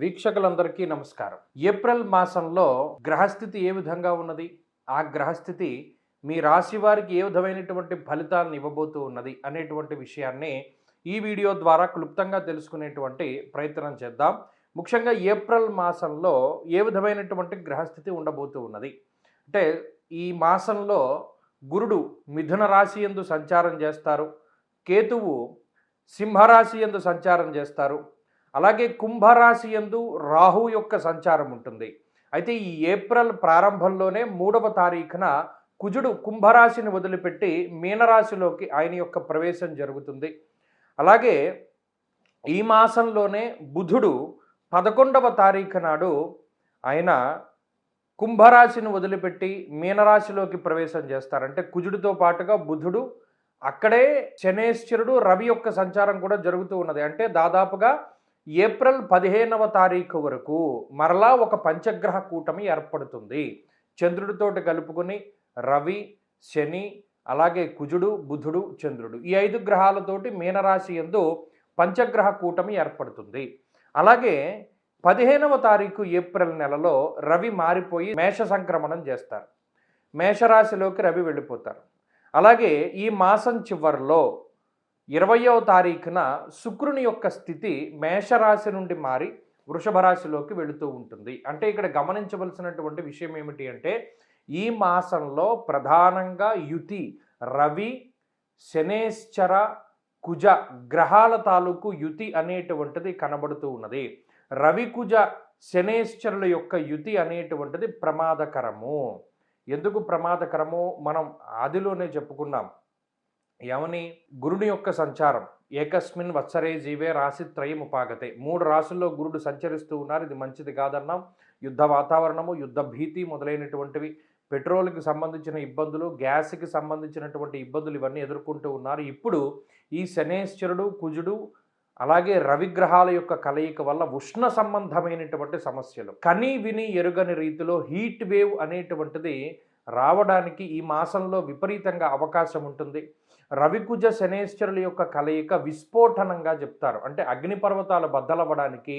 వీక్షకులందరికీ నమస్కారం. ఏప్రిల్ మాసంలో గ్రహస్థితి ఏ విధంగా ఉన్నది? ఆ గ్రహస్థితి మీ రాశి వారికి ఏ విధమైనటువంటి ఫలితాలను ఇవ్వబోతూ ఉన్నది అనేటువంటి విషయాన్ని ఈ వీడియో ద్వారా క్లుప్తంగా తెలుసుకునేటువంటి ప్రయత్నం చేద్దాం. ముఖ్యంగా ఏప్రిల్ మాసంలో ఏ విధమైనటువంటి గ్రహస్థితి ఉండబోతూ ఉన్నది అంటే, ఈ మాసంలో గురుడు మిథున రాశి యందు సంచారం చేస్తారు, కేతువు సింహరాశి యందు సంచారం చేస్తారు, అలాగే కుంభరాశి యందు రాహు యొక్క సంచారం ఉంటుంది. అయితే ఈ ఏప్రిల్ ప్రారంభంలోనే 3వ తారీఖున కుజుడు కుంభరాశిని వదిలిపెట్టి మీనరాశిలోకి ఆయన యొక్క ప్రవేశం జరుగుతుంది. అలాగే ఈ మాసంలోనే బుధుడు 11వ తారీఖు నాడు ఆయన కుంభరాశిని వదిలిపెట్టి మీనరాశిలోకి ప్రవేశం చేస్తారు. అంటే కుజుడితో పాటుగా బుధుడు, అక్కడే శనేశ్వరుడు, రవి యొక్క సంచారం కూడా జరుగుతూ ఉన్నది. అంటే దాదాపుగా ఏప్రిల్ 15వ తారీఖు వరకు మరలా ఒక పంచగ్రహ కూటమి ఏర్పడుతుంది. చంద్రుడితోటి కలుపుకొని రవి, శని, అలాగే కుజుడు, బుధుడు, చంద్రుడు, ఈ 5 గ్రహాలతోటి మీనరాశి యందు పంచగ్రహ కూటమి ఏర్పడుతుంది. అలాగే 15వ తారీఖు ఏప్రిల్ నెలలో రవి మారిపోయి మేష సంక్రమణం చేస్తారు. మేషరాశిలోకి రవి వెళ్ళిపోతారు. అలాగే ఈ మాసం చివరిలో 20వ తారీఖున శుక్రుని యొక్క స్థితి మేషరాశి నుండి మారి వృషభ రాశిలోకి వెళుతూ ఉంటుంది. అంటే ఇక్కడ గమనించవలసినటువంటి విషయం ఏమిటి అంటే, ఈ మాసంలో ప్రధానంగా యుతి రవి, శనేశ్చర, కుజ గ్రహాల తాలూకు యుతి అనేటువంటిది కనబడుతూ ఉన్నది. రవి, కుజ, శనేశ్చరుల యొక్క యుతి అనేటువంటిది ప్రమాదకరము. ఎందుకు ప్రమాదకరము మనం ఆదిలోనే చెప్పుకున్నాం. ఏమని? గురుని యొక్క సంచారం ఏకస్మిన్ వత్సరే జీవే రాశిత్రయం ఉపాగతే. 3 రాశుల్లో గురుడు సంచరిస్తూ ఉన్నారు. ఇది మంచిది కాదన్నాం. యుద్ధ వాతావరణము, యుద్ధ భీతి మొదలైనటువంటివి, పెట్రోల్కి సంబంధించిన ఇబ్బందులు, గ్యాస్కి సంబంధించినటువంటి ఇబ్బందులు ఇవన్నీ ఎదుర్కొంటూ ఉన్నారు. ఇప్పుడు ఈ శనేశ్వరుడు, కుజుడు, అలాగే రవిగ్రహాల యొక్క కలయిక వల్ల ఉష్ణ సంబంధమైనటువంటి సమస్యలు, కని విని ఎరుగని రీతిలో హీట్ వేవ్ అనేటువంటిది రావడానికి ఈ మాసంలో విపరీతంగా అవకాశం ఉంటుంది. రవికుజ శనేశ్వరుల యొక్క కలయిక విస్ఫోటనంగా చెప్తారు. అంటే అగ్నిపర్వతాలు బద్దలవ్వడానికి,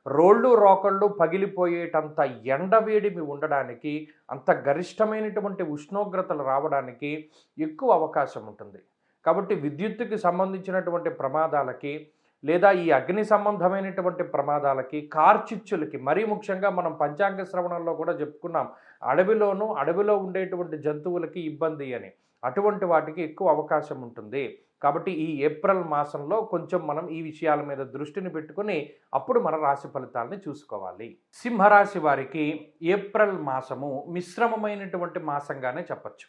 రోళ్ళు రోకళ్ళు పగిలిపోయేటంత ఎండవేడిమి ఉండడానికి, అంత గరిష్టమైనటువంటి ఉష్ణోగ్రతలు రావడానికి ఎక్కువ అవకాశం ఉంటుంది. కాబట్టి విద్యుత్తుకి సంబంధించినటువంటి ప్రమాదాలకి, లేదా ఈ అగ్ని సంబంధమైనటువంటి ప్రమాదాలకి, కార్చిచ్చులకి, మరీ ముఖ్యంగా మనం పంచాంగ శ్రవణంలో కూడా చెప్పుకున్నాం, అడవిలో ఉండేటువంటి జంతువులకి ఇబ్బంది అని, అటువంటి వాటికి ఎక్కువ అవకాశం ఉంటుంది. కాబట్టి ఈ ఏప్రిల్ మాసంలో కొంచెం మనం ఈ విషయాల మీద దృష్టిని పెట్టుకుని అప్పుడు మన రాశి ఫలితాలని చూసుకోవాలి. సింహరాశి వారికి ఏప్రిల్ మాసము మిశ్రమమైనటువంటి మాసంగానే చెప్పచ్చు.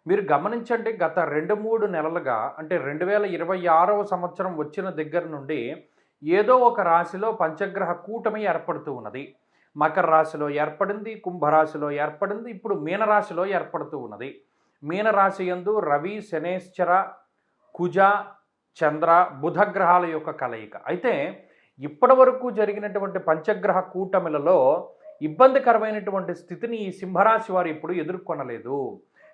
మీరు గమనించండి, గత 2-3 నెలలుగా, అంటే 2026వ సంవత్సరం వచ్చిన దగ్గర నుండి ఏదో ఒక రాశిలో పంచగ్రహ కూటమి ఏర్పడుతూ ఉన్నది. మకర రాశిలో ఏర్పడింది, కుంభరాశిలో ఏర్పడింది, ఇప్పుడు మీనరాశిలో ఏర్పడుతూ ఉన్నది. మీనరాశి యందు రవి, శనేశ్చర, కుజ, చంద్ర, బుధ గ్రహాల యొక్క కలయిక. అయితే ఇప్పటి వరకు జరిగినటువంటి పంచగ్రహ కూటమిలలో ఇబ్బందికరమైనటువంటి స్థితిని ఈ సింహరాశి వారు ఇప్పుడు ఎదుర్కొనలేదు.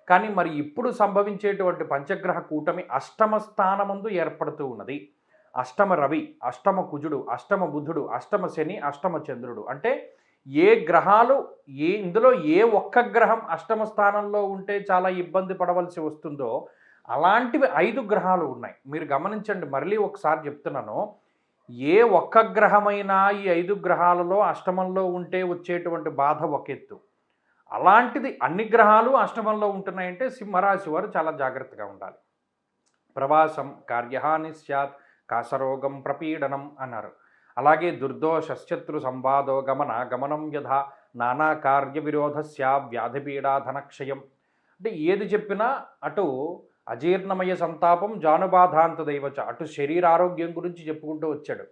కానీ మరి ఇప్పుడు సంభవించేటువంటి పంచగ్రహ కూటమి అష్టమ స్థానమందు ఏర్పడుతూ ఉన్నది. అష్టమ రవి, అష్టమ కుజుడు, అష్టమ బుధుడు, అష్టమ శని, అష్టమ చంద్రుడు. అంటే ఏ గ్రహాలు ఇందులో ఏ ఒక్క గ్రహం అష్టమ స్థానంలో ఉంటే చాలా ఇబ్బంది పడవలసి వస్తుందో అలాంటివి 5 గ్రహాలు ఉన్నాయి. మీరు గమనించండి, మళ్ళీ ఒకసారి చెప్తున్నాను, ఏ ఒక్క గ్రహమైనా ఈ 5 గ్రహాలలో అష్టమంలో ఉంటే వచ్చేటువంటి బాధ ఒక ఎత్తు, అలాంటిది అన్ని గ్రహాలు అష్టమంలో ఉంటున్నాయంటే సింహరాశి వారు చాలా జాగ్రత్తగా ఉండాలి. ప్రవాసం కార్యహాని స్యాత్, కాసరోగం ప్రపీడనం అన్నారు. అలాగే దుర్దోష శత్రు సంవాదో గమనం యథా నానా కార్య విరోధస్య వ్యాధిపీడా ధనక్షయం. అంటే ఏది చెప్పినా అటు అజీర్ణమయ సంతాపం జానుబాధాంత దైవచ, అటు శరీరారోగ్యం గురించి చెప్పుకుంటూ వచ్చాడు,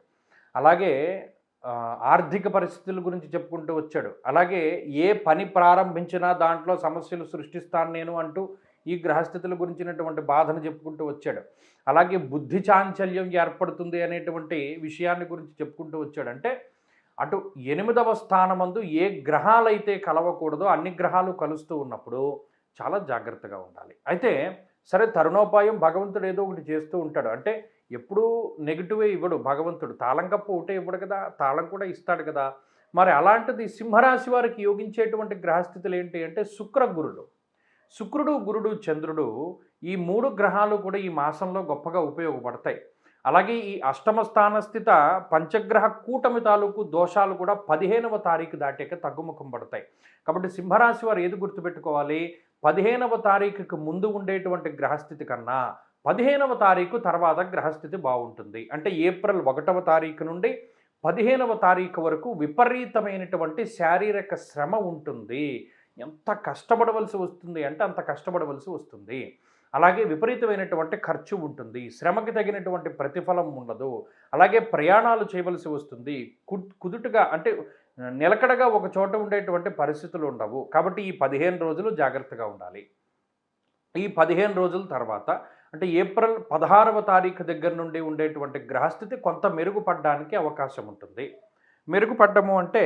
అలాగే ఆర్థిక పరిస్థితుల గురించి చెప్పుకుంటూ వచ్చాడు, అలాగే ఏ పని ప్రారంభించినా దాంట్లో సమస్యలు సృష్టిస్తాను నేను అంటూ ఈ గ్రహస్థితుల గురించినటువంటి బాధను చెప్పుకుంటూ వచ్చాడు. అలాగే బుద్ధి చాంచల్యం ఏర్పడుతుంది అనేటువంటి విషయాన్ని గురించి చెప్పుకుంటూ వచ్చాడు. అంటే అటు 8వ స్థానమందు ఏ గ్రహాలైతే కలవకూడదో అన్ని గ్రహాలు కలుస్తూ ఉన్నప్పుడు చాలా జాగ్రత్తగా ఉండాలి. అయితే సరే, తరుణోపాయం భగవంతుడు ఏదో ఒకటి చేస్తూ ఉంటాడు. అంటే ఎప్పుడూ నెగిటివే ఇవ్వడు భగవంతుడు. తాళం కప్పు ఒకటే ఇవ్వడు కదా! తాళం కూడా ఇస్తాడు కదా! మరి అలాంటిది సింహరాశి వారికి యోగించేటువంటి గ్రహస్థితులు ఏంటి అంటే శుక్ర గురుడు. శుక్రుడు, గురుడు, చంద్రుడు ఈ 3 గ్రహాలు కూడా ఈ మాసంలో గొప్పగా ఉపయోగపడతాయి. అలాగే ఈ అష్టమ స్థాన స్థిత పంచగ్రహ కూటమి తాలూకు దోషాలు కూడా 15వ తారీఖు దాటాక తగ్గుముఖం పడతాయి. కాబట్టి సింహరాశి వారు ఏది గుర్తుపెట్టుకోవాలి? 15వ తారీఖుకి ముందు ఉండేటువంటి గ్రహస్థితి కన్నా 15వ తారీఖు తర్వాత గ్రహస్థితి బాగుంటుంది. అంటే ఏప్రిల్ 1వ తారీఖు నుండి 15వ తారీఖు వరకు విపరీతమైనటువంటి శారీరక శ్రమ ఉంటుంది. ఎంత కష్టపడవలసి వస్తుంది అంటే అంత కష్టపడవలసి వస్తుంది. అలాగే విపరీతమైనటువంటి ఖర్చు ఉంటుంది. శ్రమకి తగినటువంటి ప్రతిఫలం ఉండదు. అలాగే ప్రయాణాలు చేయవలసి వస్తుంది. కుదుటుగా అంటే నిలకడగా ఒక చోట ఉండేటువంటి పరిస్థితులు ఉండవు. కాబట్టి ఈ 15 రోజులు జాగ్రత్తగా ఉండాలి. ఈ 15 రోజుల తర్వాత అంటే ఏప్రిల్ 16వ తారీఖు దగ్గర నుండి ఉండేటువంటి గ్రహస్థితి కొంత మెరుగుపడడానికి అవకాశం ఉంటుంది. మెరుగుపడ్డము అంటే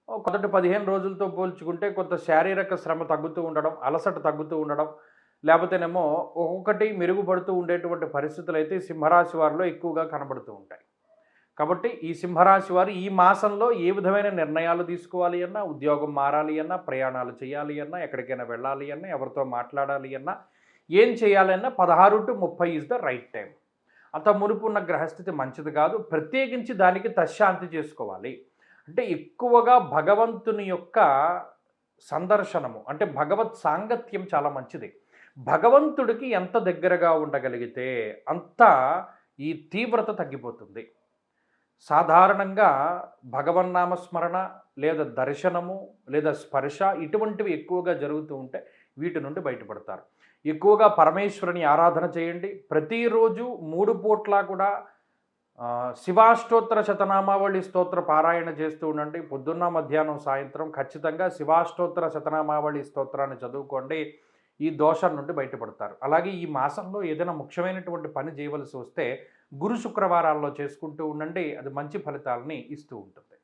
మొదటి 15 రోజులతో పోల్చుకుంటే కొంత శారీరక శ్రమ తగ్గుతూ ఉండడం, అలసట తగ్గుతూ ఉండడం, లేకపోతేనేమో ఒక్కొక్కటి మెరుగుపడుతూ ఉండేటువంటి పరిస్థితులైతే సింహరాశి వారిలో ఎక్కువగా కనబడుతూ ఉంటాయి. కాబట్టి ఈ సింహరాశి వారు ఈ మాసంలో ఏ విధమైన నిర్ణయాలు తీసుకోవాలి అన్నా, ఉద్యోగం మారాలి అన్నా, ప్రయాణాలు చేయాలి అన్నా, ఎక్కడికైనా వెళ్ళాలి అన్నా, ఎవరితో మాట్లాడాలి అన్నా, ఏం చేయాలన్నా 16 to 30 is the right time. అంత మునుపు ఉన్న గ్రహస్థితి మంచిది కాదు. ప్రత్యేకించి దానికి తశ్శాంతి చేసుకోవాలి. అంటే ఎక్కువగా భగవంతుని యొక్క సందర్శనము అంటే భగవత్ సాంగత్యం చాలా మంచిది. భగవంతుడికి ఎంత దగ్గరగా ఉండగలిగితే అంత ఈ తీవ్రత తగ్గిపోతుంది. సాధారణంగా భగవన్నామస్మరణ లేదా దర్శనము లేదా స్పర్శ ఇటువంటివి ఎక్కువగా జరుగుతూ ఉంటే వీటి నుండి బయటపడతారు. ఎక్కువగా పరమేశ్వరుని ఆరాధన చేయండి. ప్రతిరోజు 3 పూట్ల కూడా శివాష్టోత్తర శతనామావళి స్తోత్ర పారాయణ చేస్తూ ఉండండి. పొద్దున్న, మధ్యాహ్నం, సాయంత్రం ఖచ్చితంగా శివాష్టోత్తర శతనామావళి స్తోత్రాన్ని చదువుకోండి. ఈ దోషం నుండి బయటపడతారు. అలాగే ఈ మాసంలో ఏదైనా ముఖ్యమైనటువంటి పని చేయవలసి వస్తే గురు శుక్రవారాల్లో చేసుకుంటూ ఉండండి. అది మంచి ఫలితాలని ఇస్తూ ఉంటుంది.